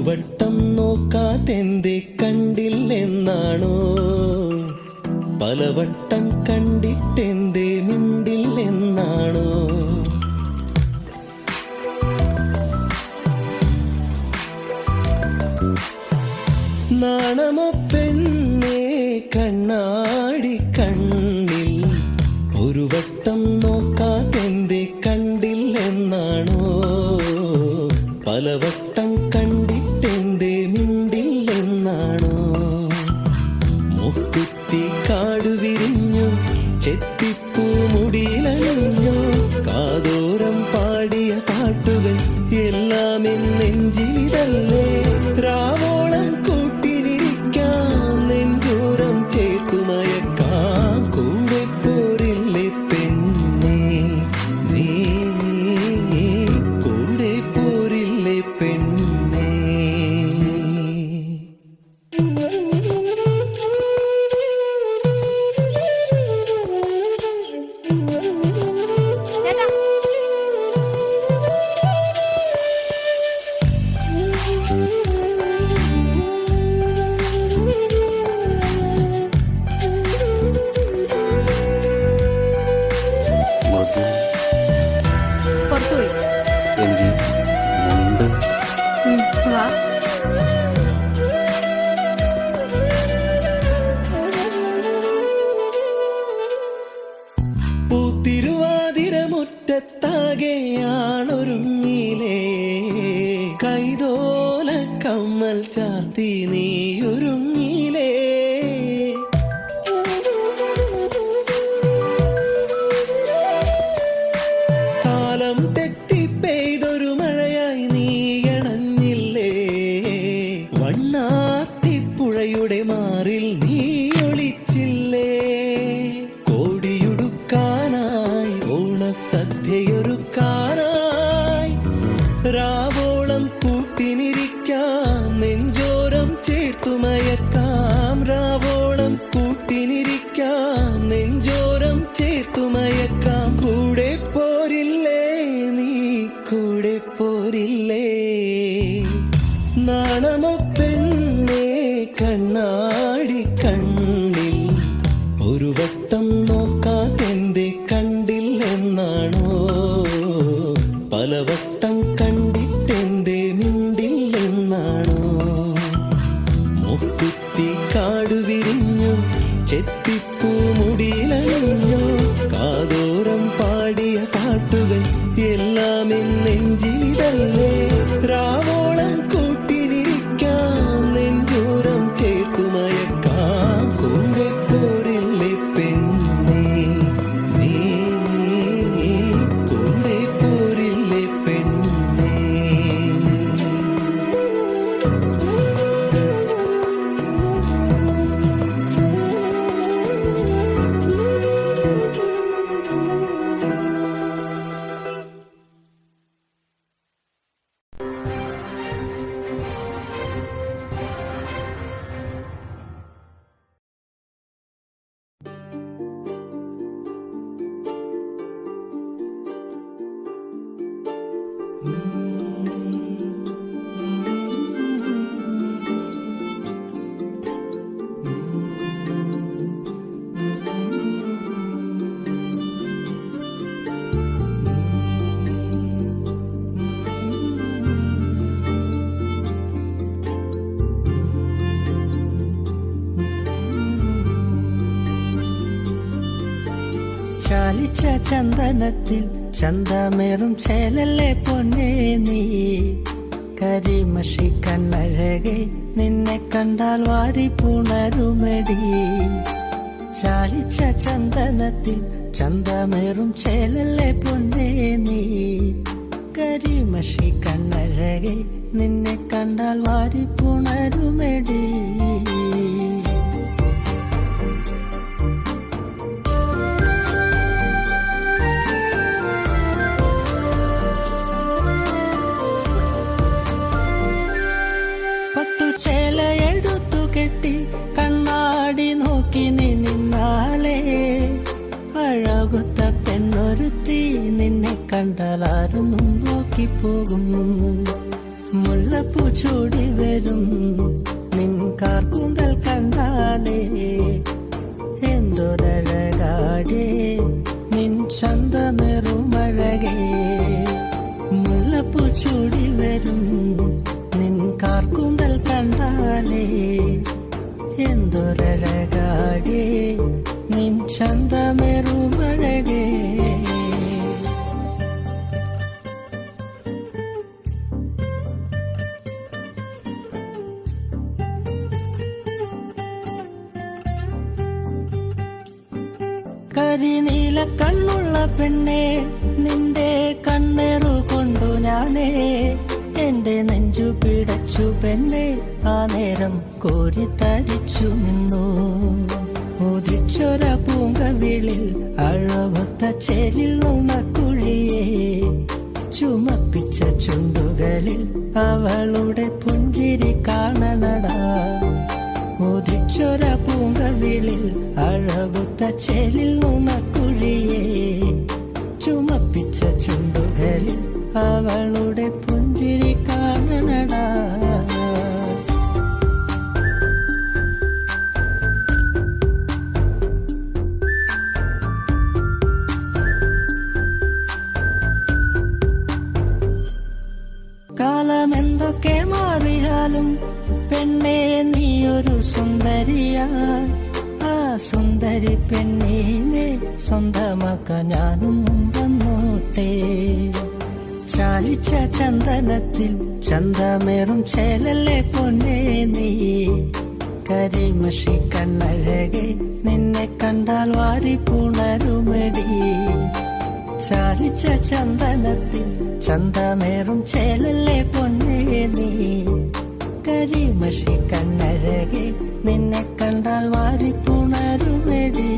വട്ടം നോക്കാതെന്തേ കണ്ടില്ലെന്നാണോ? പലവട്ടം കണ്ടിട്ടെന്തേ മിണ്ടില്ലെന്നാണോ? നാണമോ പെണ്ണേ കണ്ണാടി കണ്ണിൽ ഒരു വട്ടം നോക്കാതെന്തേ കണ്ടില്ലെന്നാണോ? പലവട്ടം കണ്ടിട്ടെന്തേ മിണ്ടില്ലെന്നാണോ? മുക്കുത്തി കാടുവിരിഞ്ഞു ചെത്തിപ്പൂ മുടിയിലണിഞ്ഞു കാതോരം പാടിയ പാട്ടുകൾ എല്ലാം എന്നെഞ്ചിലിതല്ലേ? രാവോളം കൂട്ടിനിരിക്കാം നെഞ്ചോരം ചേർത്തുമയക്കാം കൂടെ പോരില്ലേ പെണ്ണേ നീ കൂടെ പോരില്ലേ പെണ്ണേ? പൂത്തിരുവാതിരമുറ്റത്താകെയാണൊരുങ്ങിലേ കൈതോല കമ്മൽ ചാർത്തി നീയൊരുങ്ങിലേ? കാലം തെറ്റി പെയ്തൊരു മഴയായി നീയണഞ്ഞില്ലേ? വണ്ണാത്തിപ്പുഴയുടെ മാറിൽ നീ ഒളിച്ചില്ലേ? കോടിയുടുക്കാനായി ഓണസദ്യയൊരുക്കാനായി രാവോളം കൂട്ടിനിരിക്കാം നെഞ്ചോരം ചേർത്തുമയക്കാം. രാവോളം കൂട്ടിനിരിക്കാം നെഞ്ചോരം ചേർത്തുമയക്കാം. കൂടെ പോരില്ലേ നീ കൂടെ പോരില്ലേ? നാണമോ പെണ്ണേ കണ്ണാടി കണ്ണിൽ ഒരു വട്ടം നോക്കാതെന്തേ കണ്ടില്ലെന്നാണോ? പലവട്ടം കണ്ടിട്ടെന്തേ മിണ്ടില്ലെന്നാണോ? മുക്കുത്തി കാടുവിരിഞ്ഞു ചെത്തിപ്പൂ മുടിയിലണിഞ്ഞു കാതോരം പാടിയ പാട്ടുകൾ എല്ലാം എന്നെഞ്ചിലിതല്ലേ? രാവോളം കൂട്ടിനിരിക്കാം നെഞ്ചോരം ചേർത്തുമയക്കാം കൂടെ പോരില്ലേ പെണ്ണേ നീ കൂടെ പോരില്ലേ പെണ്ണേ? ചാലിച്ച ചന്ദനത്തിൽ ചന്തമേറും ചേലല്ലേ പൊന്നേ നീ? കരിമഷി കണ്ണഴകെ നിന്നെ കണ്ടാൽ വാരി പുണരുമെടി ചാലിച്ച ചന്ദനത്തിൽ ചന്തമേറും ചേലല്ലേ പൊന്നേ നീ കരിമഷി കണ്ണഴകെ നിന്നെ കണ്ടാൽ വാരി പുണരുമെടി പട്ടുചേല എടുത്തു കെട്ടി കണ്ണാടി നോക്കി നിന്നാലേ അഴകുത്ത പെണ്ണൊരുത്തി നിന്നെ കണ്ടാലാരും നോക്കി പോകും മുല്ലപ്പൂ ചൂടി വരും നിൻ കാർക്കൂന്തൽ കണ്ടാലേ എന്തൊരഴകാടേ നിൻ ചന്തമേറുമഴകേ മുല്ലപ്പൂ ചൂടി വരും നിൻ കാർക്കൂന്തൽ കണ്ടാലേ എന്തൊരഴകാടേ നിൻ ചന്തമേറുമഴകേ കരിനീല കണ്ണുള്ള പെണ്ണെ നിന്റെ കണ്ണേറു കൊണ്ടു ഞാനേ എന്റെ നെഞ്ചു പിടച്ചു പെണ്ണെ ആ നേരം കോരിത്തരിച്ചു നിന്നു ഉദിച്ചൊര പൂങ്കവിളിൽ അഴവത്ത ചേലിൽ നുണക്കുഴിയെ ചുമപ്പിച്ച ചുണ്ടുകളിൽ അവളുടെ പുഞ്ചിരി കാണണടാ ഉദിച്ചൊര പൂങ്കവിളിൽ അഴകുത്ത ചേലിൽ നുണക്കുഴിയെ ചുമപ്പിച്ച ചുണ്ടുകളിൽ അവളുടെ പുഞ്ചിരി കാണണടാ കാലമെന്തൊക്കെ മാറിയാലും പെണ്ണേ നീയൊരു സുന്ദരിയാ ആ സുന്ദരി പെണ്ണീനെ സ്വന്തമാക്കാൻ ഞാനും വന്നോട്ടെ ചാലിച്ച ചന്ദനത്തിൽ ചന്തമേറും ചേലല്ലേ പൊന്നേ നീ കരിമഷി കണ്ണഴകെ നിന്നെ കണ്ടാൽ വാരി പുണരുമെടി ചാലിച്ച ചന്ദനത്തിൽ ചന്തമേറും ചേലല്ലേ പൊന്നേ നീ കരിമഷി കണ്ണഴകെ നിന്നെ കണ്ടാൽ വാരി പുണരുമെടി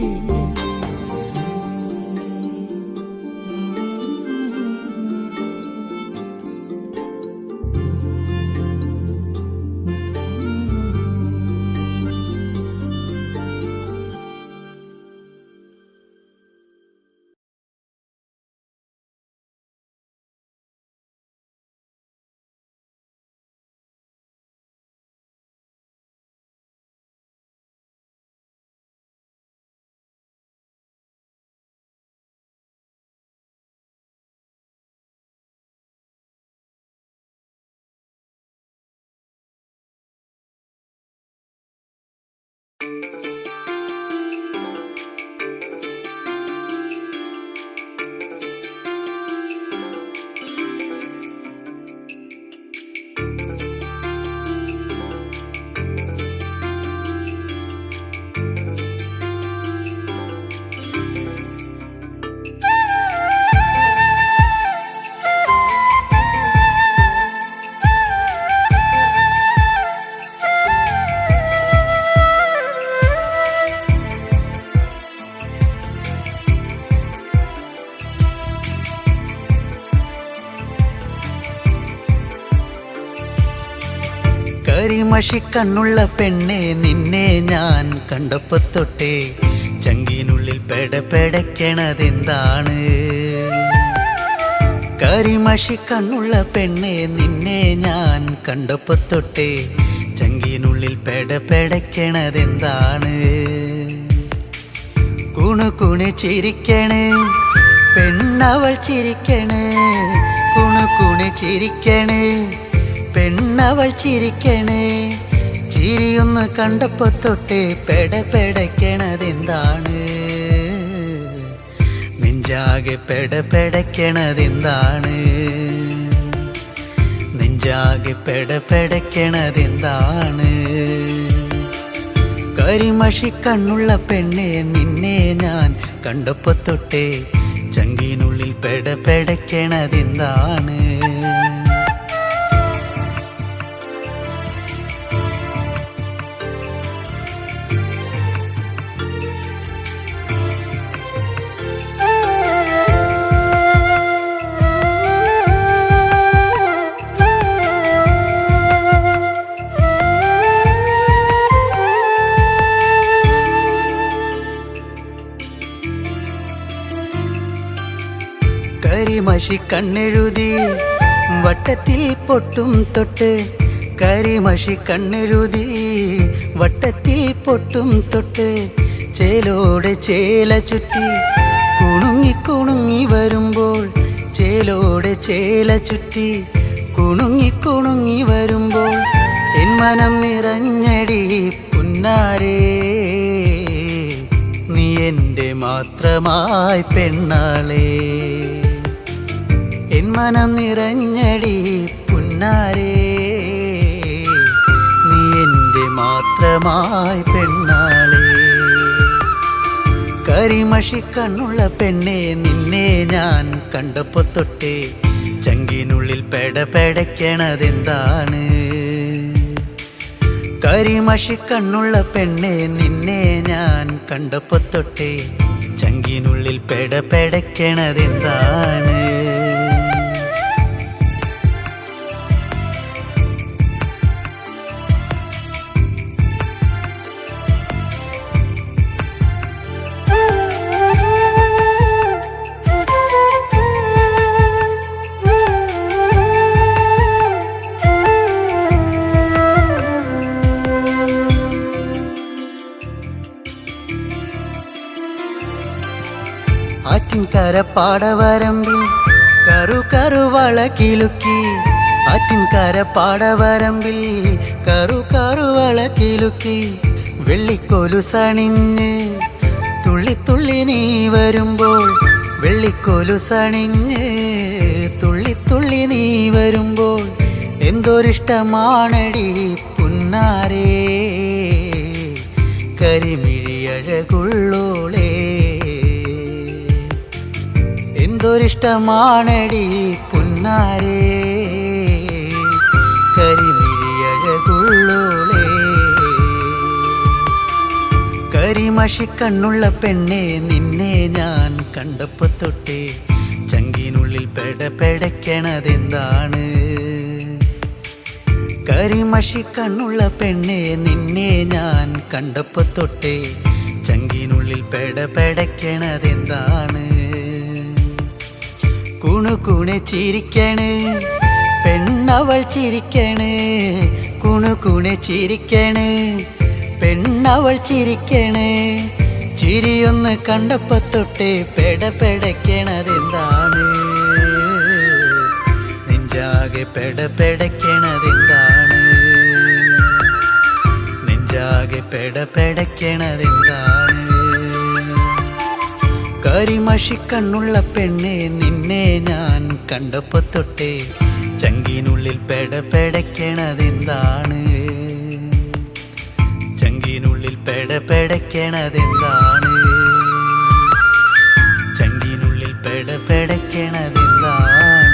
കരിമഷിക്കണ്ണുള്ള പെണ്ണെ നിന്നെ ഞാൻ കണ്ടപ്പോ തൊട്ടേ ചങ്കിനുള്ളിൽ പെടപ്പെടയ്ക്കണതെന്താണ് കരിമഷിക്കണ്ണുള്ള പെണ്ണെ നിന്നെ ഞാൻ കണ്ടപ്പോ തൊട്ടേ ചങ്കിനുള്ളിൽ പെടപ്പെടയ്ക്കണതെന്താണ് കുണുകുണു ചിരിക്കണേ പെണ്ണവൾ ചിരിക്കണേ കുണുകുണു ചിരിക്കണേ പെണ്ണവൾ ചിരിക്കണേ ചിരിയൊന്ന് കണ്ടപ്പോ തൊട്ടേ പെടപ്പെടയ്ക്കണതെന്താണ് നെഞ്ചാകെ പെടപ്പെടയ്ക്കണതെന്താണ് നെഞ്ച നെഞ്ചാകെ പെടപെടയ്ക്കണതെന്താണ്? കരിമഷി കണ്ണുള്ള പെണ്ണെ നിന്നെ ഞാൻ കണ്ടപ്പോ തൊട്ടേ ചങ്കിനുള്ളിൽ പെടപെടയ്ക്കണതെന്താണ്? കരിമഷി കണ്ണെഴുതി വട്ടത്തിൽ പൊട്ടും തൊട്ട്, കരിമഷി കണ്ണെഴുതി വട്ടത്തിൽ പൊട്ടും തൊട്ട്, ചേലോടെ ചേല ചുറ്റി കുണുങ്ങി കുണുങ്ങി വരുമ്പോൾ, ചേലോടെ ചേല ചുറ്റി കുണുങ്ങി കുണുങ്ങി വരുമ്പോൾ, എൻ മനം നിറഞ്ഞടി പുന്നാരേ, നീ എൻ്റെ മാത്രമായി പെണ്ണാളേ. എൻ മനം നിറഞ്ഞടി പുന്നാരേ, നീ എൻ്റെ മാത്രമായി പെണ്ണാളേ. കരിമഷി കണ്ണുള്ള പെണ്ണെ നിന്നെ ഞാൻ കണ്ടപ്പോ തൊട്ടേ ചങ്കിനുള്ളിൽ പെടപെടയ്ക്കണതെന്താണ്? കരിമഷി കണ്ണുള്ള പെണ്ണെ നിന്നെ ഞാൻ കണ്ടപ്പോ തൊട്ടേ ചങ്കിനുള്ളിൽ പെടപെടയ്ക്കണതെന്താണ്? ആറ്റിൻകര പാടവരമ്പിൽ കറു കറുവള കിലുക്കി, ആറ്റിൻകര പാടവരമ്പിൽ കറു കറുവള കിലുക്കി, വെള്ളിക്കൊലുസണിഞ്ഞ് തുള്ളി തുള്ളി നീ വരുമ്പോൾ, വെള്ളിക്കൊലുസണിഞ്ഞ് തുള്ളി തുള്ളി നീ വരുമ്പോൾ, എന്തൊരിഷ്ടമാണടി പുന്നാരേ, കരിമിഴിയഴകുള്ളോളേ. എന്തൊരിഷ്ടമാണടി പുന്നാരേ, കരിമിഴിയഴകുള്ളോളേ. കരിമഷി കണ്ണുള്ള പെണ്ണെ നിന്നെ ഞാൻ കണ്ടപ്പോ തൊട്ടേ ചങ്കിനുള്ളിൽ പെടപെടയ്ക്കണതെന്താണ്? കരിമഷി കണ്ണുള്ള പെണ്ണെ നിന്നെ ഞാൻ കണ്ടപ്പോ തൊട്ടേ ചങ്കിനുള്ളിൽ പെടപെടയ്ക്കണതെന്താണ്? കുണുകുണെ ചിരിക്കണ് പെണ്ണവൾ ചിരിക്കണ്, കുണുകുണെ ചിരിക്കണ് പെണ്ണവൾ ചിരിക്കണ്, ചിരിയൊന്ന് കണ്ടപ്പോ തൊട്ടേ പെടപെടയ്ക്കണതെന്താണ്? നെഞ്ചാകെ പെടപെടയ്ക്കണതെന്താണ്? നെഞ്ചാകെ പെടപെടയ്ക്കണതെന്താണ്? കരിമഷി കണ്ണുള്ള പെണ്ണെ നിന്നെ ഞാൻ കണ്ടപ്പോ തൊട്ടേ ചങ്കിനുള്ളിൽ പെടപെടയ്ക്കണതെന്താണ്? ചങ്കിനുള്ളിൽ പെടപെടയ്ക്കണതെന്താണ്? ചങ്കിനുള്ളിൽ പെടപെടയ്ക്കണതെന്താണ്?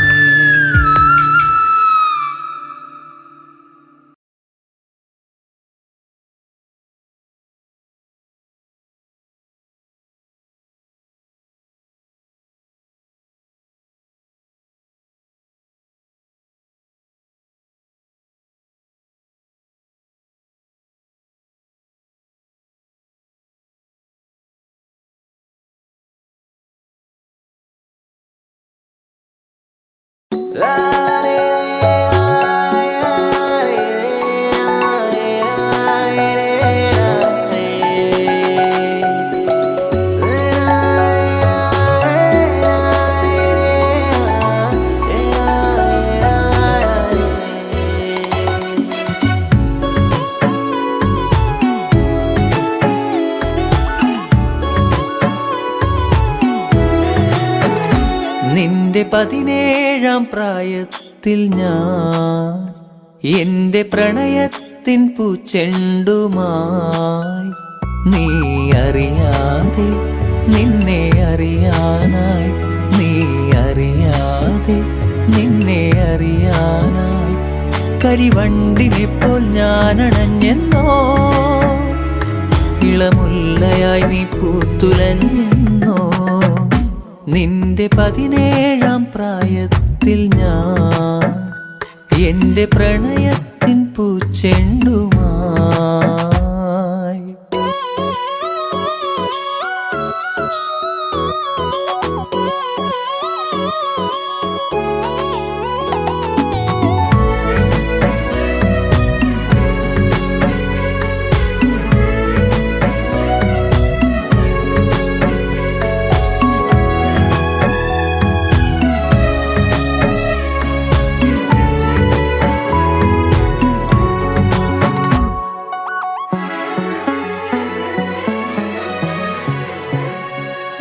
നിന്റെ 17-ാം പ്രായത്തിൽ പ്രായത്തിൽ ഞാൻ എന്റെ പ്രണയത്തിൻ പൂച്ചെണ്ടുമായി നീ അറിയാതെ നിന്നെ അറിയാനായി നീ അറിയാതെ നിന്നെ അറിയാനായി കരിവണ്ടിനെ പോൽ ഞാനണഞ്ഞെന്നോ ഇളമുല്ലയായി നീ പൂത്തുലഞ്ഞെന്നോ നിന്റെ 17-ാം പ്രായത്തിൽ ഞാൻ എന്റെ പ്രണയത്തിൻ പൂച്ചെണ്ടുമായി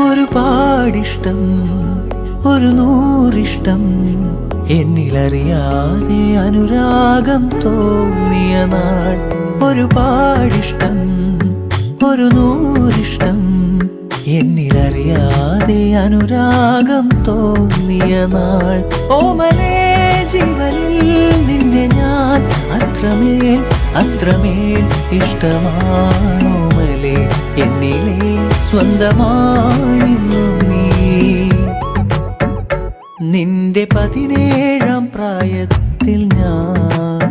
ഒരുപാടിഷ്ടം ഒരു നൂറിഷ്ടം എന്നിലറിയാതെ അനുരാഗം തോന്നിയ നാൾ ഒരുപാടിഷ്ടം ഒരു നൂറിഷ്ടം എന്നിലറിയാതെ അനുരാഗം തോന്നിയ നാൾ ഓമലേ ജീവനിൽ നിന്നെ ഞാൻ അത്രമേൽ അത്രമേൽ ഇഷ്ടമാണോമലേ എന്നിലെ സ്വന്തമായിരുന്നു നീ നിന്റെ 17-ാം പ്രായത്തിൽ ഞാൻ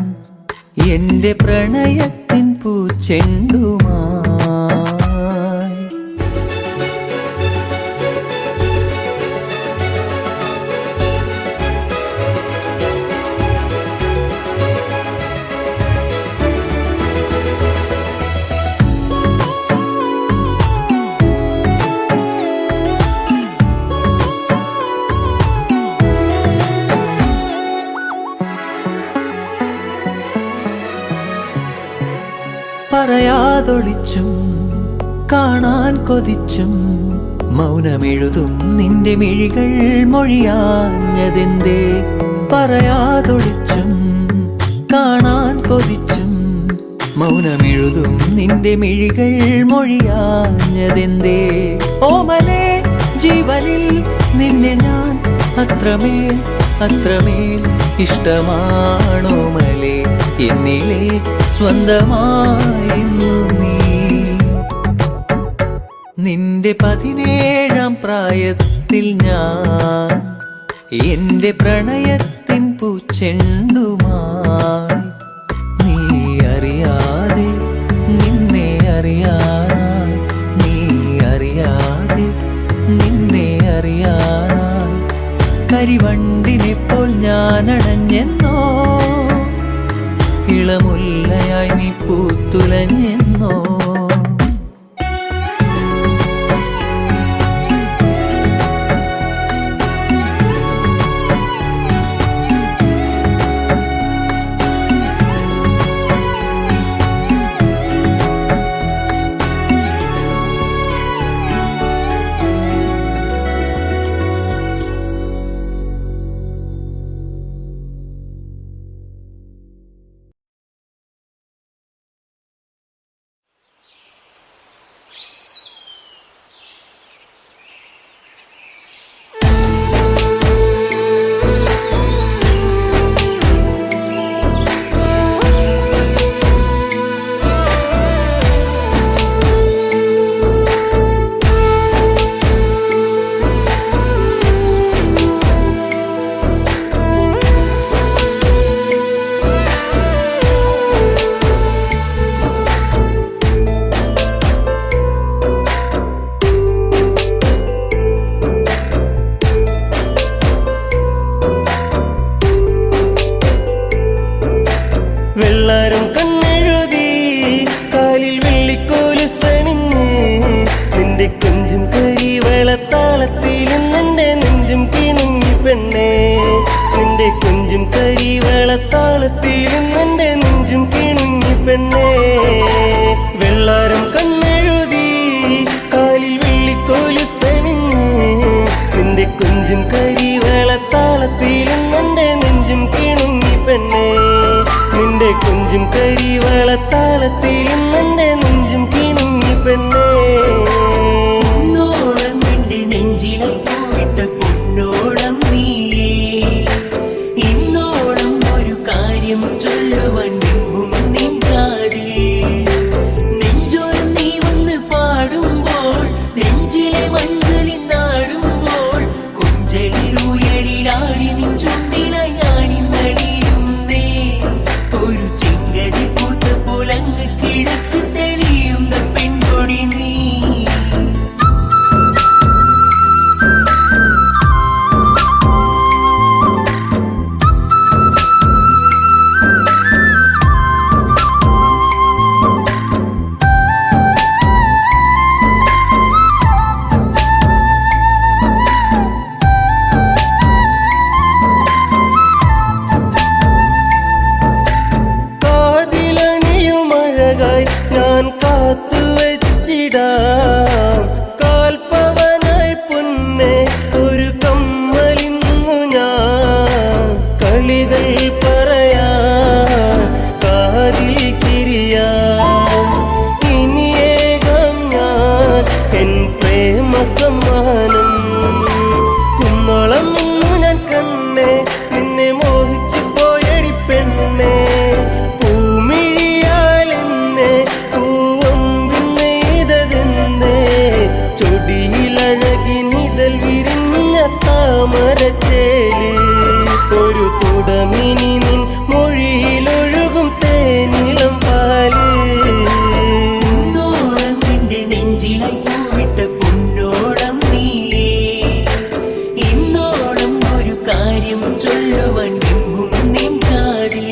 എന്റെ പ്രണയത്തിൻ പൂച്ചെണ്ടുമായി പറയാതൊളിച്ചും കാണാൻ കൊതിച്ചും മൗനമെഴുതും നിന്റെ മിഴികൾ മൊഴിയാഞ്ഞതെന്തേ പറയാതൊളിച്ചും കാണാൻ കൊതിച്ചും മൗനമെഴുതും നിന്റെ മിഴികൾ മൊഴിയാഞ്ഞതെന്തേ ഓമലേ ജീവനിൽ നിന്നെ ഞാൻ അത്രമേൽ അത്രമേൽ ഇഷ്ടമാണോമലേ എന്നിലെ സ്വന്തമായിരുന്നു നീ നിന്റെ 17-ാം പ്രായത്തിൽ ഞാൻ എന്റെ പ്രണയത്തിൻ പൂച്ചെണ്ടുമായി നീ അറിയാതെ നിന്നെ അറിയാനായി നീ അറിയാതെ നിന്നെ അറിയാനായി കരിവണ്ടിനെ പോൽ ഞാനണഞ്ഞെന്നോ ഇളമുല്ലയായി നീ പൂത്തുലഞ്ഞെന്നോ വെള്ളാരം കണ്ണെഴുതി കാലിൽ വെള്ളിക്കോലുസണിഞ്ഞ് നിന്റെ കൊഞ്ചും കരി വെളത്താളത്തിൽ നിന്റെ നെഞ്ചും കിണുങ്ങി പെണ്ണേ നിന്റെ കൊഞ്ചും കരി വെളത്താളത്തിൽ നിന്റെ നെഞ്ചും കിണുങ്ങി പെണ്ണേ വെള്ളാരം കണ്ണെഴുതി കാലിൽ വെള്ളിക്കോലുസണിഞ്ഞ് നിന്റെ കൊഞ്ചും കരി വെളത്താളത്തിൽ നിന്റെ നെഞ്ചും സമ്മാനം. കുന്നോളം ഇന്നു ഞാൻ കണ്ണേ നിന്നെ മോഹിച്ചു പോയടി പെണ്ണേ. പൂമിഴിയാൽ എന്നെ പൂവൊമ്പെയ്തതെന്തേ ചൊടിയിലഴകിനിതൽ വിരിഞ്ഞ താമരച്ചേല്. ഒരു തുടമിനി നിൻ മൊഴിയിലൊഴുകും തേനിളം പാല്. നിന്റെ നെഞ്ചിലായി പൂവിട്ട പൊന്നോളം നീയേ. ഇന്നോളം ഒരു കാര്യം ചൊല്ലുവാൻ എങ്ങും നിൻ കാതിൽ.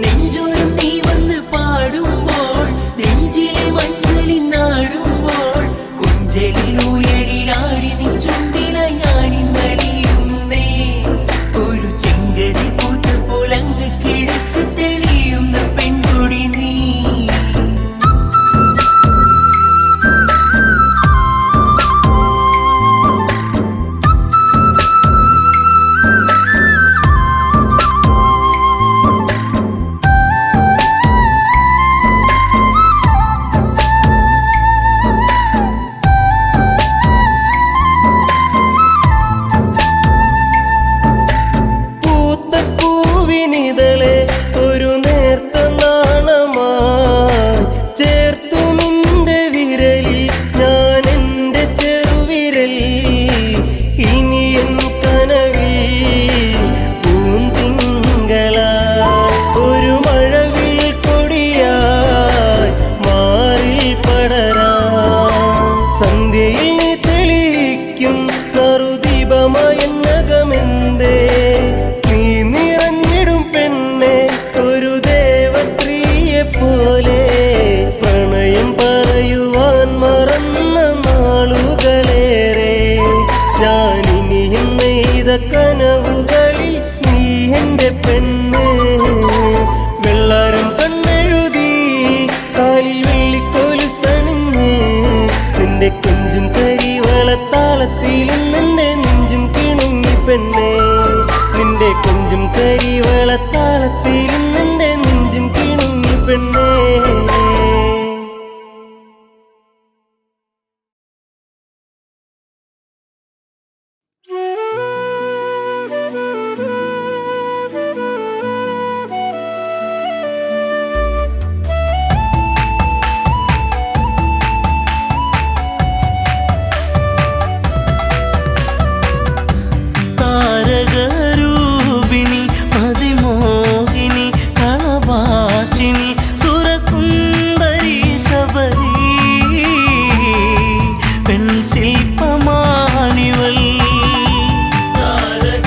നെഞ്ചോരം നീ വന്ന് പാടുമ്പോൾ നെഞ്ചിലെ മഞ്ഞളി നാടുമ്പോൾ കുഞ്ചലിലുയരിലാടി നിൻ ചുണ്ടിലായി ഞാനിന്നലിയുന്നേ. ഒരു ചെങ്കതി പൂത്ത പോലങ്ങ് കിഴക്ക് തെളിയുന്ന പെൺകൊടി നീ. പൂത്ത പൂവിനിതളെ ഒരു നേർത്ത നാണമായി ചേർത്തു നിന്റെ വിരലിൽ ഞാൻ എൻ്റെ ചെറുവിരൽ. ഇനി എൻ കനവിൽ പൂന്തിങ്കളായി ഒരു മഴവിൽ കൊടിയായി മാറിൽ പടരാം. സന്ധ്യയിൽ നീ തെളിയിക്കും നറുദീപമായെന്നകമെന്തേ നീ നിറഞ്ഞിടും പെണ്ണെ ഒരു ദേവസ്ത്രീയെ പോലെ. പ്രണയം പറയുവാൻ മറന്ന നാളുകളേറെ ഞാനിനിയും നെയ്ത കനവുകളിൽ നീ എൻ്റെ പെണ്ണ്. വെള്ളാരം കണ്ണെഴുതി കാലിൽ വെള്ളിക്കോലുസണിഞ്ഞ് നിന്റെ കൊഞ്ചും കരിവളത്താളത്തിലും നിന്റെ നെഞ്ചും കിണുങ്ങി പെണ്ണേ. നിന്റെ കൊഞ്ചും കരിവളത്താളത്തിലും നിന്റെ നെഞ്ചും കിണുങ്ങി പെണ്ണേ. താരകരൂപിണി അതിമോഹിനി കളഭാഷിണി സുരസുന്ദരി ശബരി പെൺശില്പമാണിവൾ.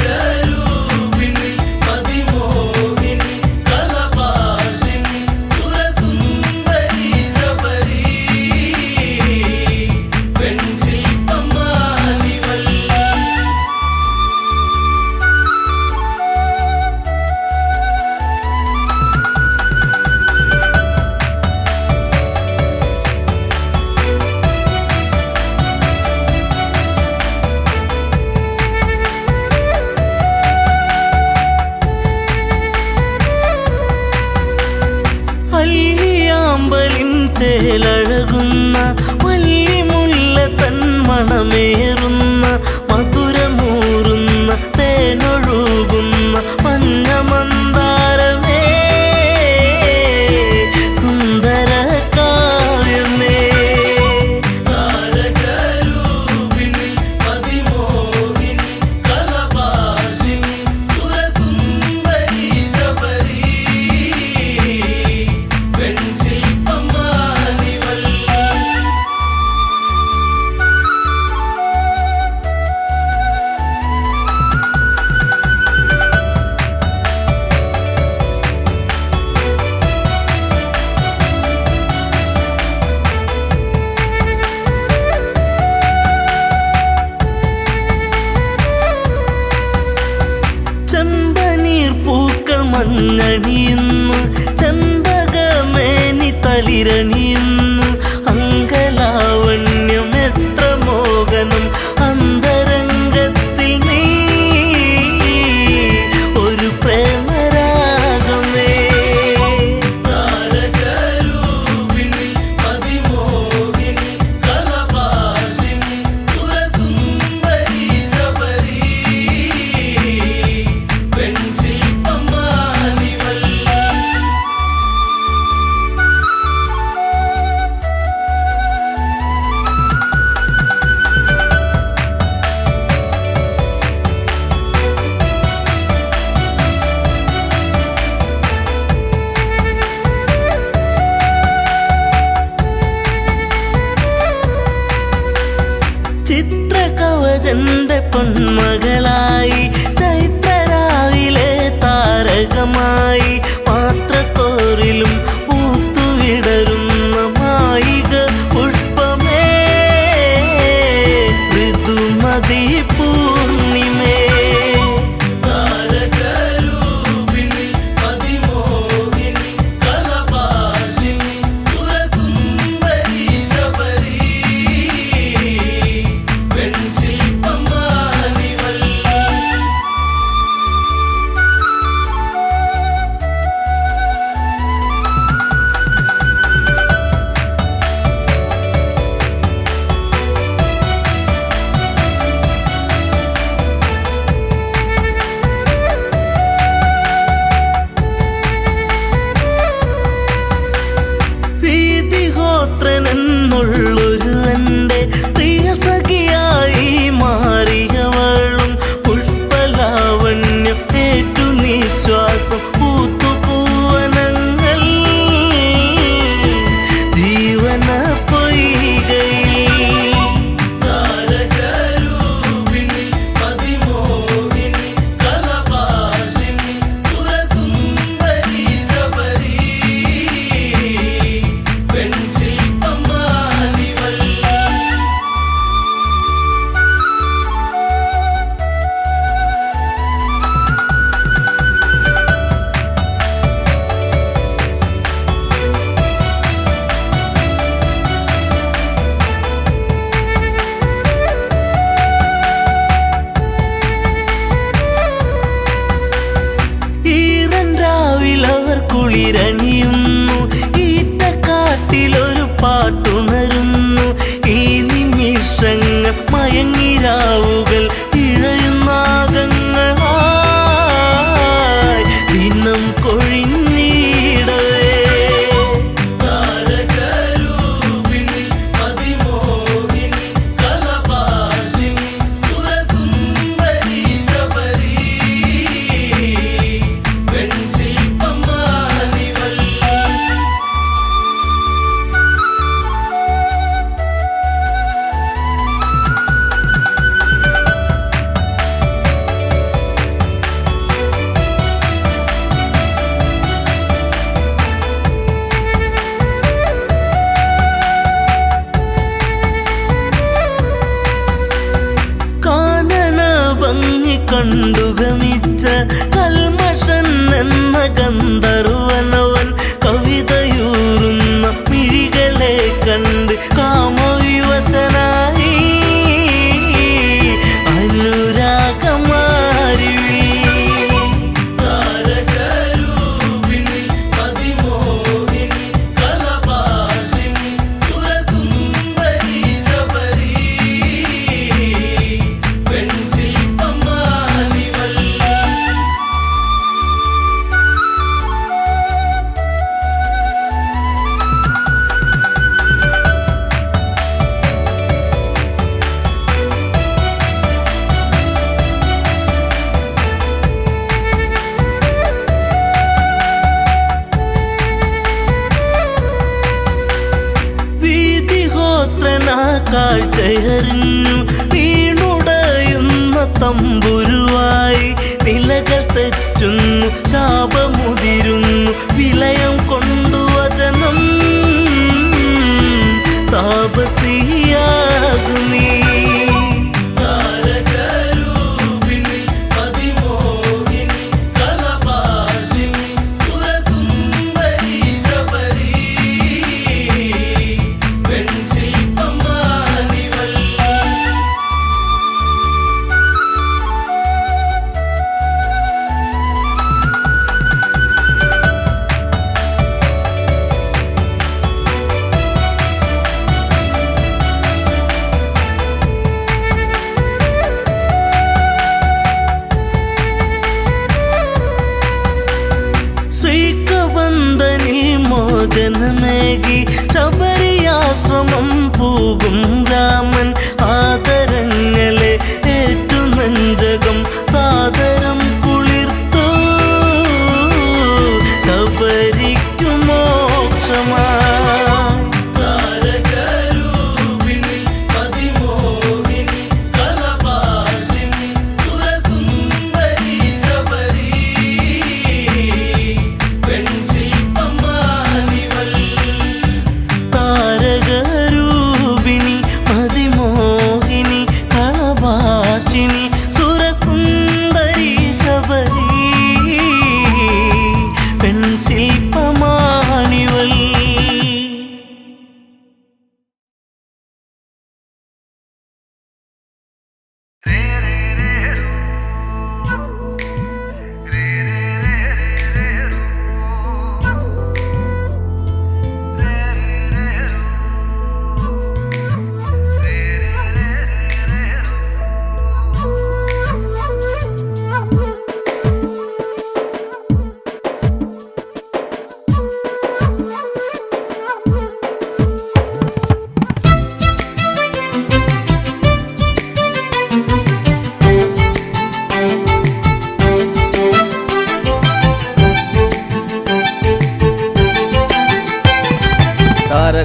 താരകരൂപിണി അതിമോഹിനി കളഭാഷിണി സുരസുന്ദരി ശബരി പെൺശില്പമാണിവൾ. അല്ലിയാമ്പലിൻ ചേലഴകുന്ന വല്ലിമുല്ല തൻ മണമേറുന്ന മധുരമൂറുന്ന തേനൊഴുകുന്ന മഞ്ഞമന്ദാരമേ സുന്ദര കാവ്യമേ. താരകരൂപിണി അതിമോഹിനി കളഭാഷിണി സുരസുന്ദരി ശബരി പെൺശില്പമാണിവൾ. ചെമ്പനീർ പൂക്കൾ മഞ്ഞണിയുന്നു ചെമ്പകമേനി തളിരണിയുന്നു അങ്കലാവണ്യം എത്ര മോഹനം അന്തരംഗത്തിൽ നീ ഒരു പ്രേമരാഗമേ. താരകരൂപിണി അതിമോഹിനി കളഭാഷിണി ചിത്രകവചന്റെ പൊന്മകളായി ചൈത്രരാവിലെ താരകമായി പാത്രത്തോറിലും പൂത്തുവിടരുന്ന മായിക പുഷ്പമേ ഋതുമതി പൂർണിമേ എന്നുള്ളൊരു എൻ്റെ പ്രിയ സഖിയായി മാറിയവളും പുഷ്പലാവണ്യം ഏറ്റു നിശ്വാസം പൂത്തുപൂവനങ്ങൾ ജീവന പൊയ്കയിൽ അവർ കുളിരണിയുന്നു ഈറ്റക്കാട്ടിലൊരു പാട്ടുണരുന്നു ഈ നിമിഷങ്ങൾ മയങ്ങിരാവുകൾ ഇഴയുന്നാഗങ്ങളായി ദിനം കൊഴിഞ്ഞിടവേ കണ്ടുഗമിച്ച കൽമഷൻ എന്ന ഗന്ധർവനവൻ കവിതയൂറുന്ന മിഴികളെ കണ്ട് കാമവിവശനായി അനുരാഗമാരി കാഴ്ചയറിഞ്ഞു വീണുടയുന്ന തമ്പുരുവായി നിലകൾ തെറ്റുന്നു ശാപമുതിരുന്നു വിലയം കൊണ്ടു വചനം താപസിയാകുന്നീ മോചനമേകി ശബരിയാശ്രമം പോകും രാമൻ ആദരങ്ങളെ ഏറ്റു നെഞ്ചകം സാദരം കുളിർത്തു ശബരിക്കു മോക്ഷമായി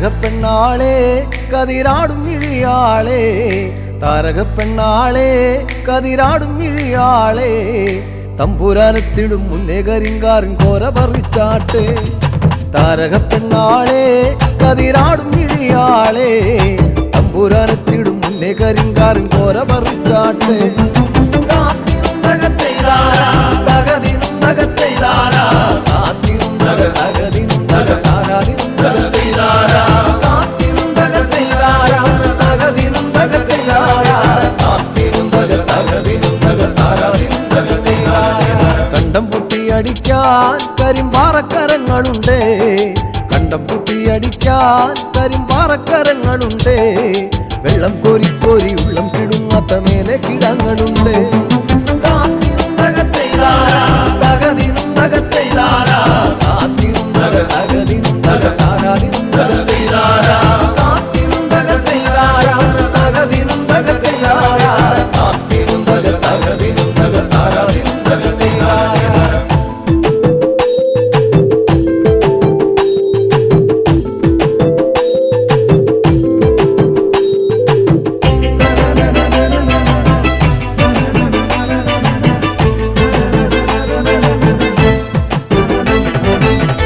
താരകപ്പെണ്ണാളെ കതിരാടും ഇഴിയാളെ താരകപ്പെണ്ണാളെ കതിരാടും ഇഴിയാളെ തമ്പുരാനെത്തിടും മുന്നേ കരിങ്കാറിൻ കോര പറിച്ചാട്ടെ താരകപ്പെണ്ണാളെ കതിരാടും ഇഴിയാളെ തമ്പുരാനെത്തിടും മുന്നേ കരിങ്കാറിൻ കോര പറിച്ചാട്ടെ കണ്ടം പൊട്ടിയടിക്കാൻ കരിമ്പാറക്കരങ്ങളുണ്ട് കണ്ടം പൊട്ടിയടിക്കാൻ കരിമ്പാറക്കരങ്ങളുണ്ട് വെള്ളം കോരി കോരി ഉള്ളം കിടുങ്ങാത്ത മേലെ കിടങ്ങളുണ്ട്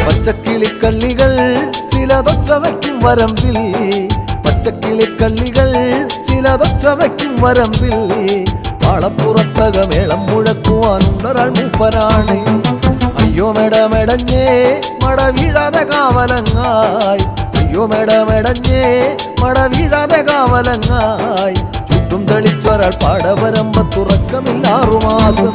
പച്ചക്കിളിക്കള്ളികൾ ചിലതൊച്ച വയ്ക്കും വരമ്പിൽ പച്ചക്കിളിക്കള്ളികൾ ചിലതൊച്ച വയ്ക്കും വരമ്പിൽ പാളപ്പുറത്തകമേളം മുഴക്കുവാനുണ്ടൊരാൾ മൂപ്പനാണ് അയ്യോ മെടമെടഞ്ഞേ മട വീഴാതെ കാവലങ്ങായി അയ്യോ മെടമെടഞ്ഞേ മട വീഴാതെ കാവലങ്ങായി ചുറ്റും തെളിച്ചൊരാൾ പാടവരമ്പത്തുറക്കമില്ല 6 മാസം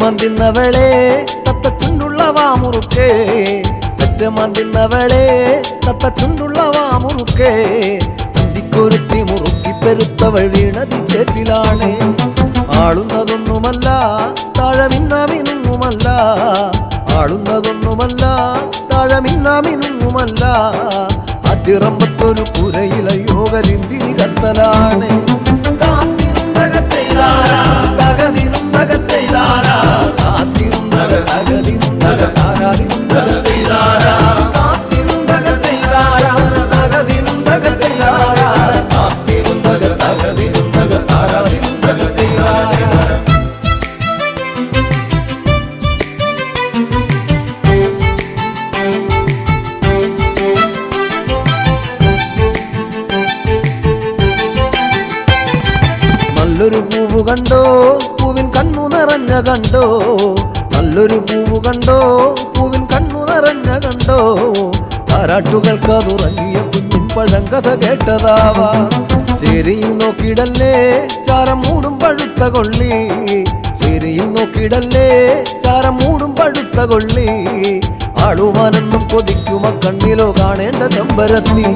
മന്തിന്നവളെ തത്തച്ചുണ്ടുള്ള വാമുറുക്കേ മന്തിന്നവളെ തത്തച്ചുണ്ടുള്ള വാമുറുക്കേ തന്തിക്കൊരുത്തി മുറുക്കി പെരുത്തവൾ വീണതി ചേറ്റിലാണ് ആളുന്നതൊന്നുമല്ല താഴമിന്നാമിനുങ്ങുമല്ല ആളുന്നതൊന്നുമല്ല താഴമിന്നാമിനുങ്ങുമല്ല അതിറമ്പത്തൊരു പുരയില യോഗലിന്തിരി കത്തലാണ് നല്ലൊരു പൂവ് കണ്ടോ പൂവിൻ കണ്ണു നിറഞ്ഞ കണ്ടോ നല്ലൊരു പൂവ് കണ്ടോ പൂവിൻ കണ്ണു നിറഞ്ഞ കണ്ടോ താരാട്ടുകൾക്കതുറങ്ങിയ കുഞ്ഞിൻ പഴങ്കഥ കേട്ടതാവാ ചേരിയിൽ നോക്കിടല്ലേ ചാരം മൂടും പഴുത്ത കൊള്ളി ചേരിയിൽ നോക്കിടല്ലേ ചാരം മൂടും പഴുത്ത കൊള്ളി ആളുവാനെന്നും കൊതിക്കുമ കണ്ണിലോ കാണേണ്ട ചെമ്പരത്തി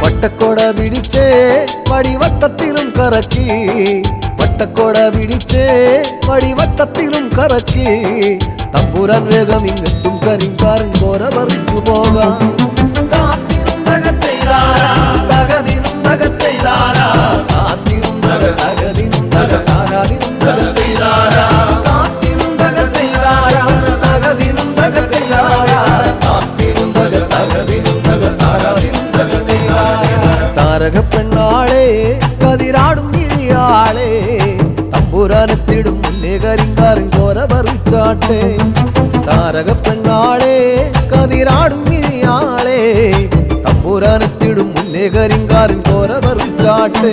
വട്ടക്കോട പിടിച്ചേ വടിവട്ടത്തിലും കറക്കി വട്ടക്കോട പിടിച്ചേ വടിവട്ടത്തിലും കറക്കി തമ്പുരാൻ വേഗം ഇങ്ങെത്തും കരിങ്കാരൻ കോര പറിച്ചു പോകാം താരകപ്പെണ്ണാളെ കതിരാടും ഇഴിയാളെ തമ്പുരാനെത്തിടും മുന്നേ കരിങ്കാരൻ കോര പറിച്ചാട്ടെ താരകപ്പെണ്ണാളെ കതിരാടും ഇഴിയാളെ കരിങ്കാറിൻ കോര പറിച്ചാട്ടെ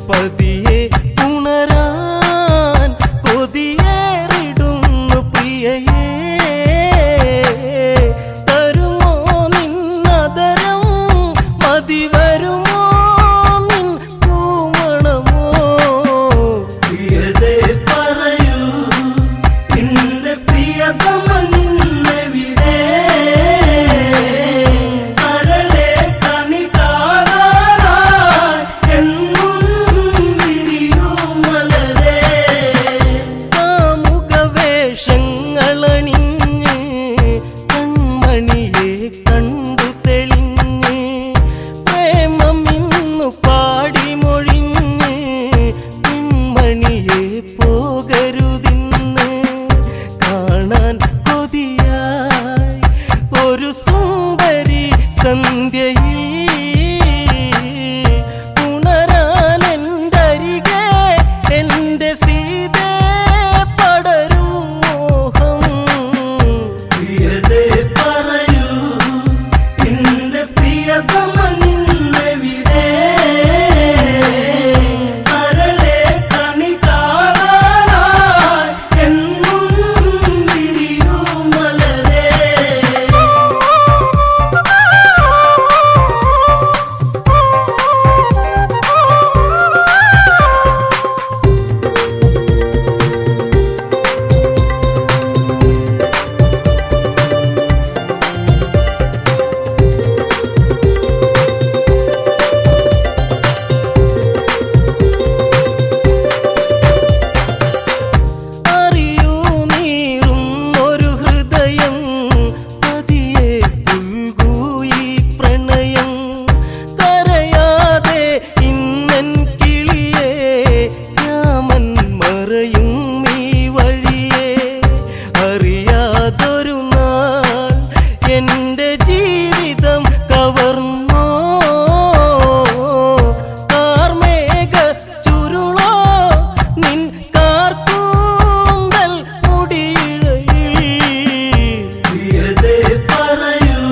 പതിയെ ഉണരാൻ കൊതിയേറിടുന്നു പ്രിയയേ. തരുമോ നിന്നതരം മതി വരുമോ നിൻ പൂമണമോ. പ്രിയതേ പറയൂ നിന്റെ പ്രിയതമ നിന്നെവിടെ. കരളെ കണി കാണാനായി എന്നും വിരിയൂ മലരേ. കാമുകവേഷങ്ങളണിഞ്ഞ് കൺമണിയെ കണ്ടു തെളിഞ്ഞ് പ്രേമമിന്നു പാടി മൊഴിഞ്ഞ് പെൺമണിയെ പോകരുതിന്ന് കാണാൻ കൊതിയായി ഒരു സുന്ദരി സന്ധ്യയിൽ ഉണരാൻ എന്തരികെ എന്റെ സീതേ പടരും മോഹം. പ്രിയതേ പറയൂ നിന്റെ പ്രിയതമ നിന്നെവിടെ. കരളെ കണി കാണാനായി എന്നും വിരിയൂ മലരേ. അറിയൂ നീറുന്നൊരു ഹൃദയം പതിയെ പുൽകൂ ഈ പ്രണയം. കരയാതെ ഇന്നൻ കിളിയേ രാമൻ മറയും ഈ വഴിയേ. അറിയാതൊരു നാൾ എന്റെ ജീവിതം കവർന്നോ കാർമേഘ ചുരുളോ നിൻ കാർക്കൂന്തൽ മുടിയിഴയിൽ. പ്രിയതേ പറയൂ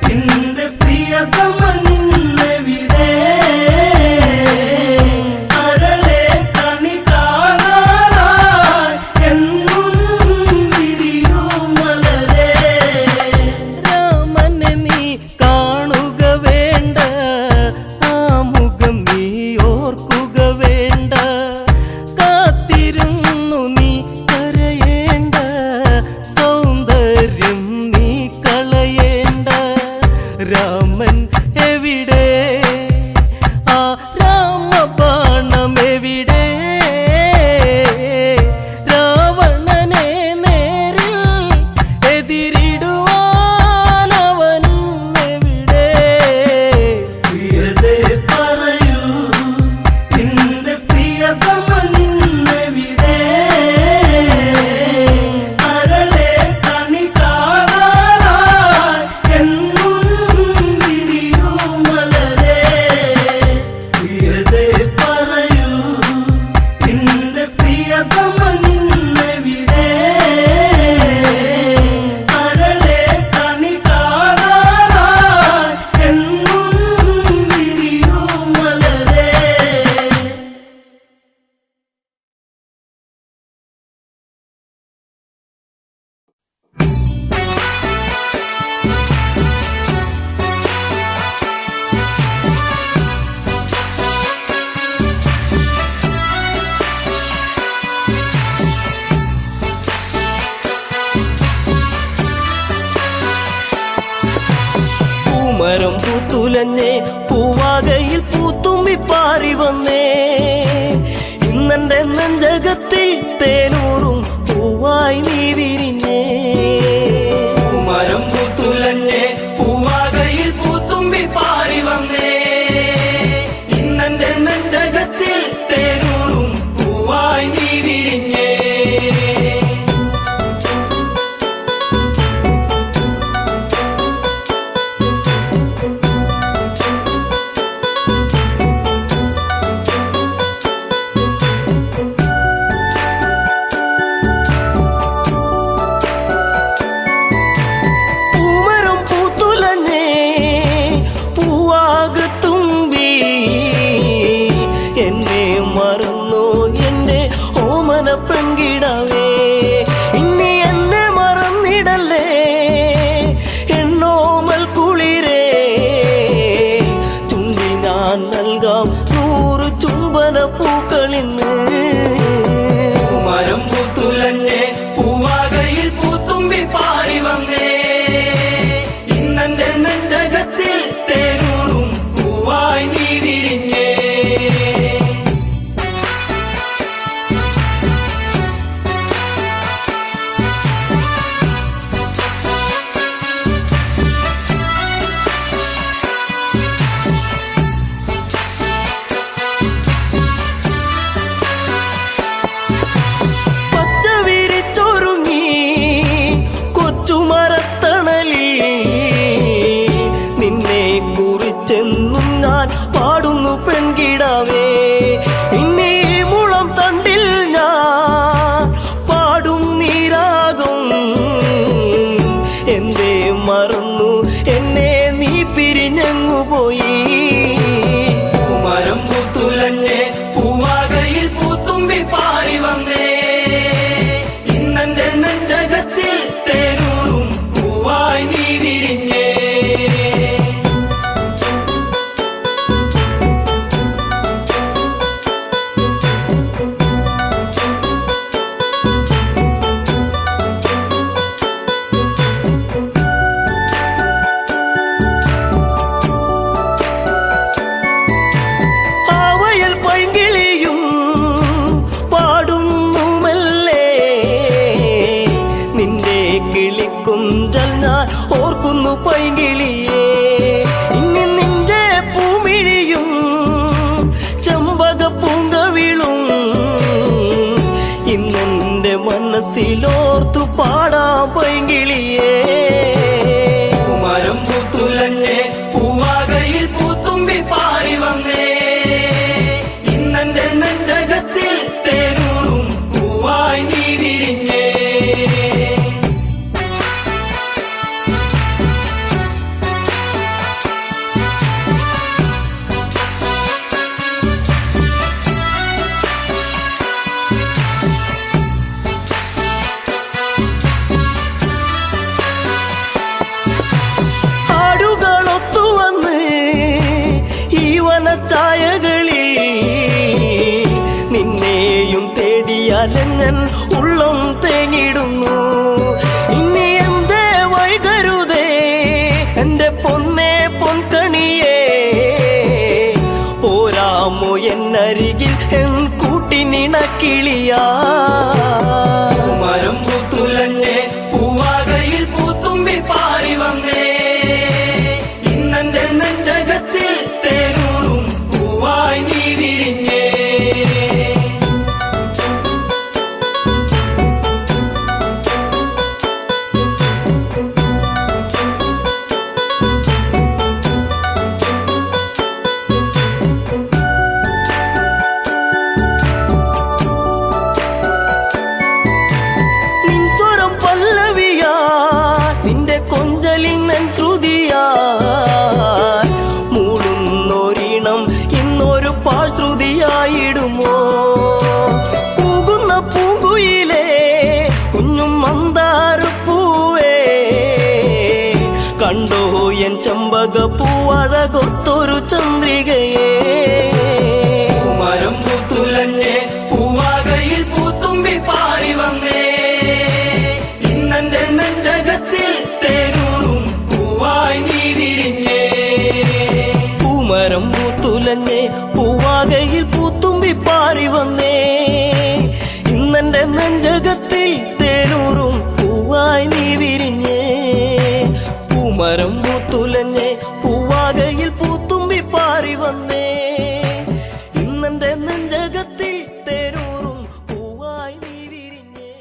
നിന്റെ പ്രിയതമ നിന്നെവിടെ. കരളെ കണി കാണാനായി എന്നും വിരിയൂ മലരേ. രാമനെ നീ കാണുക വേണ്ട, ആ മുഖം നീ ഓർക്കുക വേണ്ട. കാത്തിരുന്നു നീ കരയേണ്ട, സൗന്ദര്യം നീ കളയേണ്ട. രാമൻ എവിടെ, ആ രാമബാണം എവിടെ. രാവണനെ നേരിൽ എതിരിടുവാൻ അവനും എവിടെ. പ്രിയതേ പറയൂ നിന്റെ പ്രിയതമ നിന്നെവിടെ. കരളെ കണി കാണാനായി എന്നും വിരിയൂ മലരേ. പ്രിയതേ പറയൂ നിന്റെ പ്രിയതമ നിന്നെവിടെ. കരളെ കണി കാണാനായി എന്നും വിരിയൂ മലരേ. പൂമരം പൂത്തുലഞ്ഞേ പൂവാകയിൽ പൂത്തുമ്പി പാറി വന്നേ. ഇന്നെന്റെ നെഞ്ചകത്തിൽ തേനൂറും പൂവായി നീ വിരിഞ്ഞേ. പൂമരം പൂത്തുലഞ്ഞേ പൂവാകയിൽ പൂത്തുമ്പി പാറി വന്നേ. ഇന്നെന്റെ നെഞ്ചകത്തിൽ തേനൂറും പൂവായി നീ വിരിഞ്ഞേ. എന്നെ മറന്നു എൻ്റെ ഓമന പെൺകിടാവേ. ഇനി എന്നെ മറന്നിടല്ലേ എന്നോമൽ കുളിരേ. ചുണ്ടിൽ ഞാൻ നൽകാം 100 ചുംബന പൂക്കളിന്ന്. മരം പൂത്തുലഞ്ഞേ പൂവാകയിൽ പൂത്തുമ്പി പാറി വന്നേ. ഇന്നെന്റെ നെഞ്ചകത്തിൽ തേനൂറും പൂവായി നീ വിരിഞ്ഞേ. പച്ച വിരിച്ചൊരുങ്ങി കൊച്ചുമരത്തണലിൽ നിന്നെ കുറിച്ചെന്നും ഞാൻ പാടുന്നു പെൺകിടാവേ. ഇനി മുളം തണ്ടിൽ ഞാൻ പാടും നീരാകും. എന്തേ മറന്നു എന്നെ നീ പിരിഞ്ഞങ്ങു പോയി. മരം പൂത്തുലഞ്ഞേ പൂവാകയിൽ പൂത്തുമ്പി പാറി വന്നേ. ഇന്നെന്റെ നെഞ്ചകത്തിൽ തേനൂറും പൂവായി നീ വിരിഞ്ഞേ. ആവയൽ പൈങ്കിളിയും പാടുന്നു മെല്ലെ. നിന്റെ കിളിക്കുഞ്ചൽ ഞാൻ ഓർക്കുന്നു പൈങ്കിളിയേ. ഇനി നിന്റെ പൂമിഴിയും ചെമ്പക പൂങ്കവിളും ഇന്നെന്റെ മനസ്സിലോർത്തു പാടാം പൈങ്കിളിയേ. മരം പൂത്തുലഞ്ഞേ പൂവാകയിൽ പൂത്തുമ്പി പാറി വന്നേ. ഇന്നെന്റെ നെഞ്ചകത്തിൽ തേനൂറും പൂവായി നീ വിരിഞ്ഞേ. ആടുകളൊത്തുവന്ന് ഈ വനച്ചായകളിൽ നിന്നെയും തേടിയലഞ്ഞൻ ഉള്ളം തേങ്ങിടുന്നു. ഇനി എന്തേ വൈകരുതേ എൻ്റെ പൊന്നേ പൊൻകണിയേ. പോരാമോ എന്നരികിൽ എൻ കൂട്ടിനിണക്കിളിയാ. മരം പൂത്തുലഞ്ഞേ പൂവാകയിൽ പൂത്തുമ്പി പാറി വന്നേ. ഇന്നെന്റെ നെഞ്ചകത്തിൽ തേനൂറും പൂവായി നീ വിരിഞ്ഞേ. നിൻസ്വരം പല്ലവിയാ നിന്റെ കൊഞ്ചലിൻ ശ്രുതിയാ. മൂടുന്നൊരീണം ഇന്നൊരു പാഴ്ശ്രുതിയായിടുമോ. കൂകുന്ന പൂങ്കുയിലേ കുഞ്ഞും മന്ദാരപ്പൂവേ. കണ്ടോ എൻ ചെമ്പക പൂവഴകൊത്തൊരു ചന്ദ്രികയേ. മരം പൂത്തുലഞ്ഞേ പൂവാകയിൽ പൂത്തുമ്പി പാറി വന്നേ. ഇന്നെന്റെ നെഞ്ചകത്തിൽ തേനൂറും പൂവായി നീ വിരിഞ്ഞേ. പൂമരം പൂത്തുലഞ്ഞേ പൂവാകയിൽ പൂത്തുമ്പി പാറി വന്നേ. ഇന്നെന്റെ നെഞ്ചകത്തിൽ തേനൂറും പൂവായി നീ വിരിഞ്ഞേ. പൂമരം പൂത്തുലഞ്ഞേ പൂവാകയിൽ പൂത്തുമ്പി പാറി വന്നേ. ഇന്നെന്റെ നെഞ്ചകത്തിൽ തേനൂറും പൂവായി നീ വിരിഞ്ഞേ.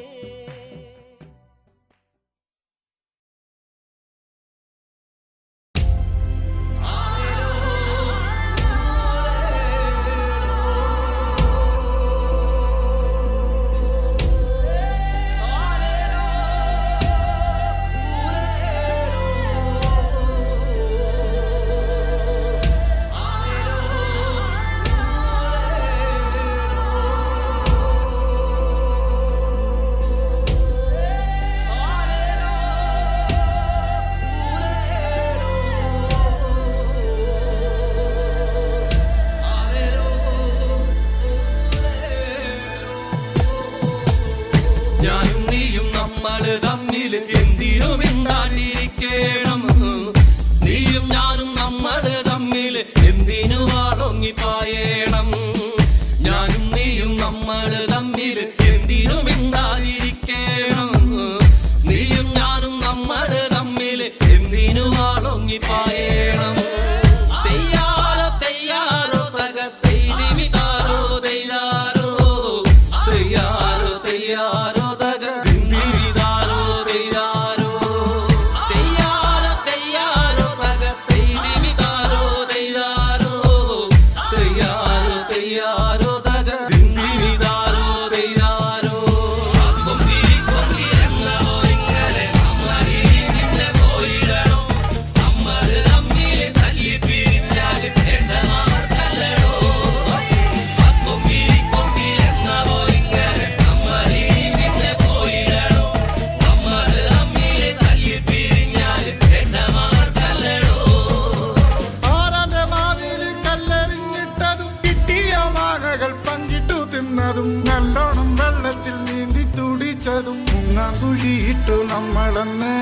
നടന്നതും നല്ലോണം വെള്ളത്തിൽ നീന്തി തുടിച്ചതും മുങ്ങാങ്കുഴിയിട്ടു നമ്മളന്ന്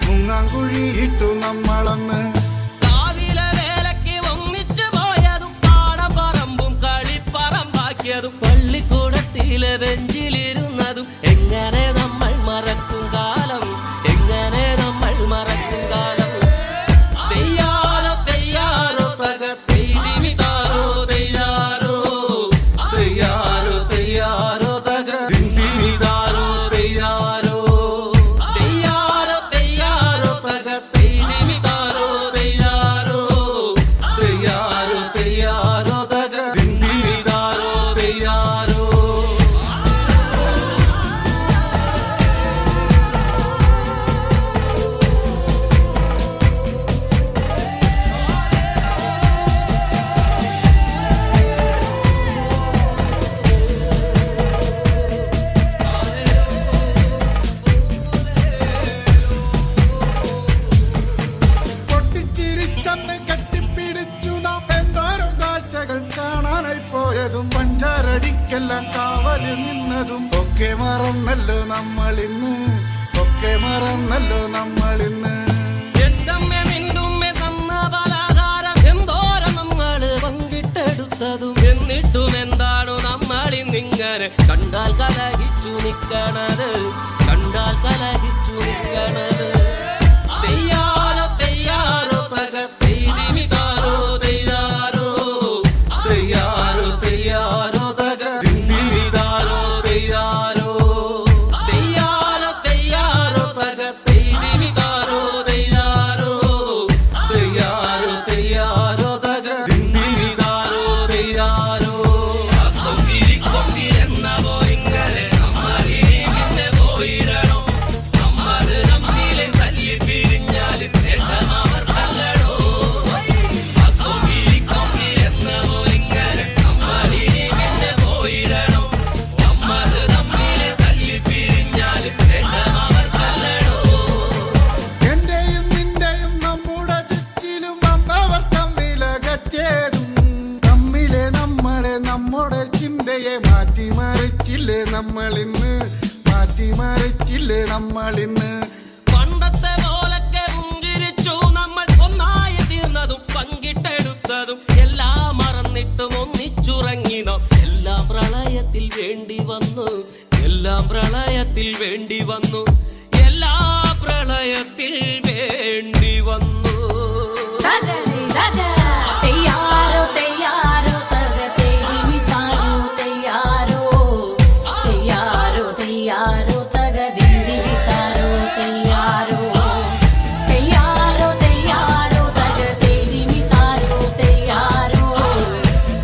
മുങ്ങാങ്കുഴിയിട്ടു നമ്മളന്ന് കാവിലെ വേലയ്ക്ക് ഒന്നിച്ചു പോയതും പാടപ്പറമ്പും കളിപ്പറമ്പാക്കിയതും പള്ളിക്കൂടത്തിലെ ബെഞ്ചിലിരുന്നതും എങ്ങനെ നമ്മൾ മറക്കും കാലം എങ്ങനെ നമ്മൾ മറക്കും കാലം തെയ്യാറോ തെയ്യാറോ തക തെയ്തിമിതാരോ തെയ്യാറോ തെയ്യാറോ തെയ്യാറോ തക ദിന്തിമിതാരോ തെയ്യാറോ തെയ്യാറോ തെയ്യാറോ തക തെയ്തിമിതാരോ തെയ്യാറോ തെയ്യാറോ തെയ്യാറോ തക ദിന്തിമിതാരോ തെയ്യാറോ പൊട്ടിച്ചിരിച്ചന്ന് കെട്ടിപ്പിടിച്ചു നാം എന്തോരം കാഴ്ചകൾ കാണാനായി പോയതും പഞ്ചാരടിക്കെല്ലാം കാവല് നിന്നതും ഒക്കെ മറന്നല്ലോ നമ്മളിന്ന് ഒക്കെ മറന്നല്ലോ നമ്മളിന്ന് എന്തമ്മ നിന്നുമ്മ തന്ന പലഹാരം എന്തോരം നമ്മള് പങ്കിട്ടെടുത്തതും എന്നിട്ടും എന്താണു നമ്മളിന്നിങ്ങനെ കണ്ടാൽ കലഹിച്ചു നിക്കണത് കണ്ടാൽ കലഹിച്ചു നിക്കണത് തെയ്യാറോ തെയ്യാറോ തക തെയ്തിമിതാരോ തെയ്യാറോ തെയ്യാറോ തെയ്യാറോ തക ദിന്തിമിതാരോ തെയ്യാറോ തെയ്യാറോ തെയ്യാറോ തക തെയ്തിമിതാരോ തെയ്യാറോ തെയ്യാറോ തെയ്യാറോ തക ദിന്തിമിതാരോ തെയ്യാറോ കൊത്തിരിക്കൊത്തിരെന്ന പോയിങ്ങനെ നമ്മളിനി പിന്നെ പോയിടണോ നമ്മള് നമ്മിലെ തല്ലി പിരിഞ്ഞാലും നേട്ടം അവർക്കല്ലടോ കൊത്തിരിക്കൊത്തിരെന്ന പോയിങ്ങനെ നമ്മളിനി പിന്നെ പോയിടണോ നമ്മള് നമ്മിലെ തല്ലി പിരിഞ്ഞാലും നേട്ടം അവർക്കല്ലടോ എന്റെയും നിന്റെയും നമ്മുടെ ചുറ്റിലും വന്നവർ തമ്മിലകറ്റേതും തമ്മിലെ നമ്മളെ നമ്മുടെ ചിന്തയെ മാറ്റിമറിച്ചില്ലേ നമ്മളിന്ന് മാറ്റിമറിച്ചില്ലേ നമ്മളിന്ന് പണ്ടത്തെ പോലൊക്കെ പുഞ്ചിരിച്ചു നമ്മൾ ഒന്നായി തീർന്നതും പങ്കിട്ടെടുത്തതും എല്ലാം മറന്നിട്ടും ഒന്നിച്ചുറങ്ങി നാം എല്ലാം പ്രളയത്തിൽ വേണ്ടി വന്നു എല്ലാം പ്രളയത്തിൽ വേണ്ടി വന്നു എല്ലാ പ്രളയത്തിൽ വേണ്ടി വന്നു തെയ്യാറോ തെയ്യാറോ തക തെയ്തിമിതാരോ തെയ്യാറോ തെയ്യാറോ തെയ്യാറോ തക ദിന്തിമിതാരോ തെയ്യാറോ തെയ്യാറോ തെയ്യാറോ തക തെയ്തിമിതാരോ തെയ്യാറോ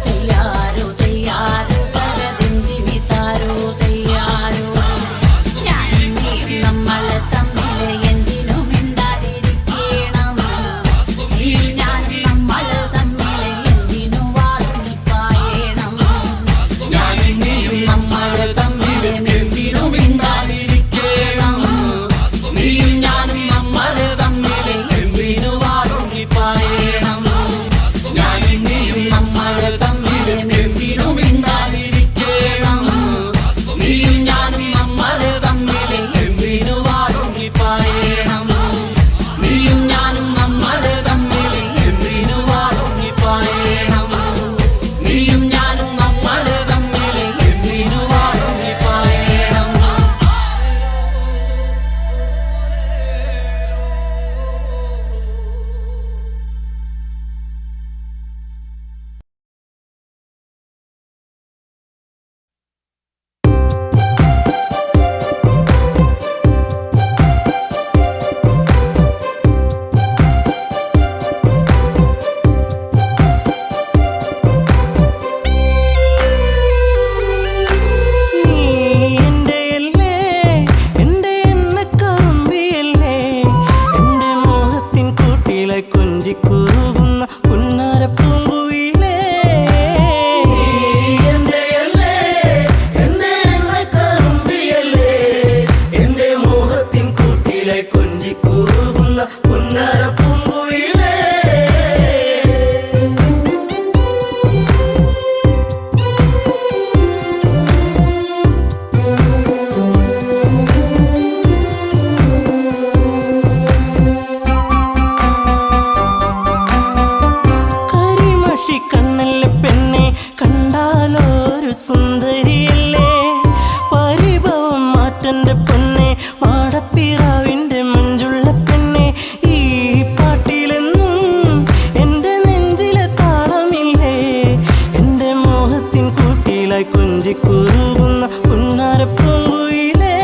തെയ്യാറോ തെയ്യാറോ തക ദിന്തിമിതാരോ തെയ്യാറോ ഞാൻ സുന്ദരിയല്ലേ പരിഭവം മാറ്റന്റെ പൊന്നെ മാടപ്പിറാവിന്റെ മഞ്ചുള്ള പെണ്ണെ ഈ പാട്ടിലെന്നും എന്റെ നെഞ്ചിലെ താളമില്ലേ എന്റെ മോഹത്തിൻ കൂട്ടിലായി കൊഞ്ചിക്കുറുകുന്ന പുന്നാരപ്പൂങ്കുയിലേ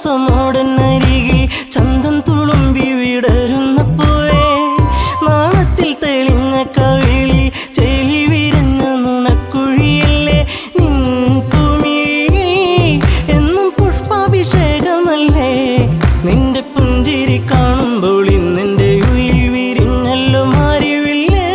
മന്ദാസമോടനരികിൽ ചന്തം തുളുമ്പി വിടരുന്ന പൂവേ നാളത്തിൽ തെളിഞ്ഞ കവിളി ചെളി വിരഞ്ഞ നുണക്കുഴിയല്ലേ നിൻ ഭൂമിയിൽ എന്നും പുഷ്പാഭിഷേകമല്ലേ നിന്റെ പുഞ്ചിരി കാണുമ്പോൾ ഇന്നെന്റെ ഉയിൽ വിരിഞ്ഞല്ലോ മാറിവില്ലേ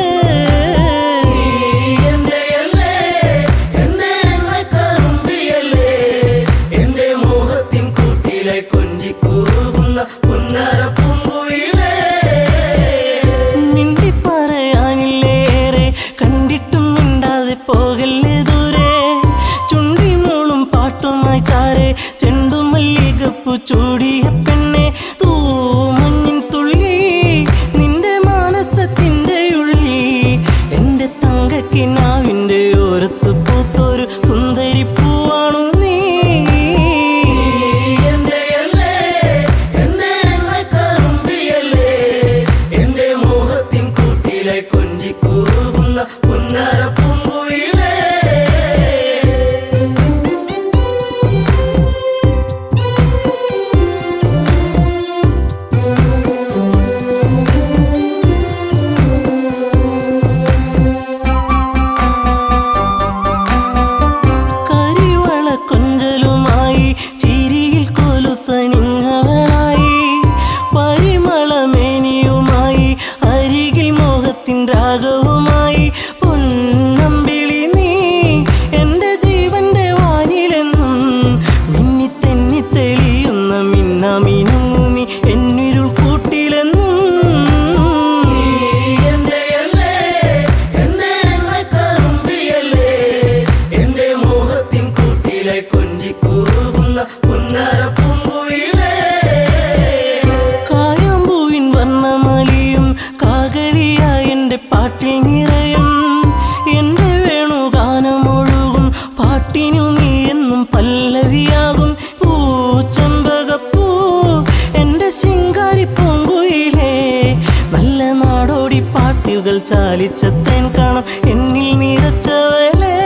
മിണ്ടി പറയാനില്ലേറെ കണ്ടിട്ടും മിണ്ടാതെ പോകല്ലേ ദൂരെ ചുണ്ടിമോളും പാട്ടുമായി ചാരെ ചെണ്ടുമല്ലികപ്പു ചൂടിയ പെണ്ണെ തൂമഞ്ഞിൻ തുള്ളി നിന്റെ മാനസത്തിന്റെ ഉള്ളി എന്റെ തങ്കക്കിനാവിന്റെ ഓരത്ത് പൂത്തൊരു സുന്ദരി പൂവാണു നീ കരിവള കൊഞ്ചലുമായി ചിരിയിൽ കൊലുസണിഞ്ഞവളായി പരിമളമേനിയുമായി അരികിൽ മോഹത്തിൻ രാഗവുമായി പൊന്നമ്പിളി നീ എന്റെ ജീവന്റെ വാനിലെന്നും മിന്നി തെന്നി തെളിയുന്ന മിന്നാമിനുങ്ങി എന്നിരുൾ കൂട്ടിലെന്നും കായാമ്പൂവിൻ വർണ്ണമലിയും കാകളിയായ എന്റെ പാട്ടിൽ നിറയും എന്റെ വേണുഗാനമൊഴുകും പാട്ടിനു നീ എന്നും പല്ലവിയാകും പൂച്ചമ്പകപ്പൂ എന്റെ ശിങ്കാരി പൂങ്കുയിലേ നല്ല നാടോടി പാട്ടുകൾ ചാലിച്ച തേൻ കാണാം എന്നിൽ നിറച്ചവളേ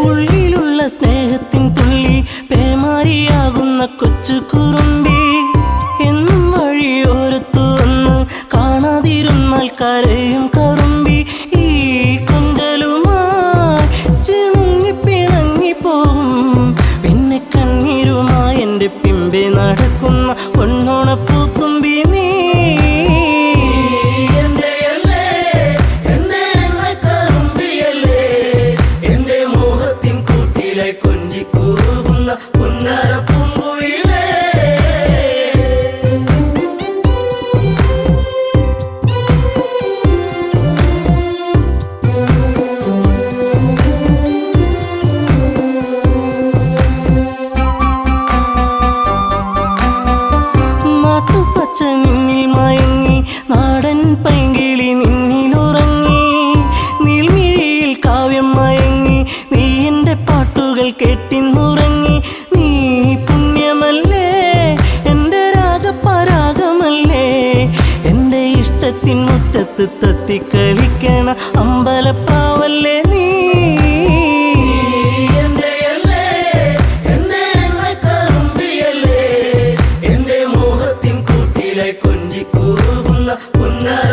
ഉള്ളിലുള്ള സ്നേഹത്തിൻ തുള്ളി പേമാരിയാകുന്ന കൊച്ചു കുറുമ്പി എന്നും വഴിയോരത്തു വന്ന് കാണാതിരുന്നാൽ കരയും കറുമ്പി ഈ കൊഞ്ചലുമായി ചിണുങ്ങി പിണങ്ങിപ്പോകും പിന്നെ കണ്ണീരുമായി എന്റെ പിമ്പെ നടക്കുന്ന പൊന്നോണപ്പൂത്തുമ്പി നീ നാട്ടുപച്ച നിന്നിൽ മയങ്ങി നാടൻ പൈങ്കിളി നിന്നിലുറങ്ങി നീൽമിഴിയിൽ കാവ്യം മയങ്ങി നീ എന്റെ പാട്ടുകൾ കെട്ടിന്നുറങ്ങി നീ പുണ്യമല്ലേ എന്റെ രാഗപരാഗമല്ലേ എന്റെ ഇഷ്ടത്തിൻ മുറ്റത്ത് തത്തിക്കളിക്കണ അമ്പലപ്പാവല്ലേ നീ കൊഞ്ചിക്കൂകുന്ന പുന്നാര